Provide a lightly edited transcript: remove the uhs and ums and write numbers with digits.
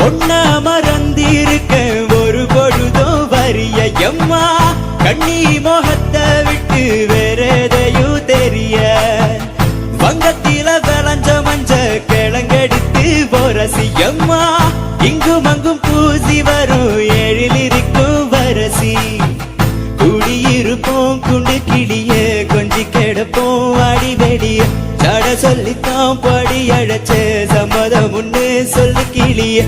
ஒன்னா மறந்திருக்க ஒரு பொழுதும் வரிய எம்மா கண்ணி மோகத்தை விட்டு வேறெதையும் தெரிய வங்கத்தில விளைஞ்ச மஞ்ச கிழங்கெடுத்து போரசி எம்மா இங்கும் அங்கும் பூசி வரும் ஏழில் இருக்கும் வரசி குடியிருப்போம் குண்டு கிளிய கொஞ்சி கிடப்போம் அடி வெடிய சட சொல்லித்தான் படி அழைச்ச சம்மதம் ஒண்ணு சொல்லு கிளிய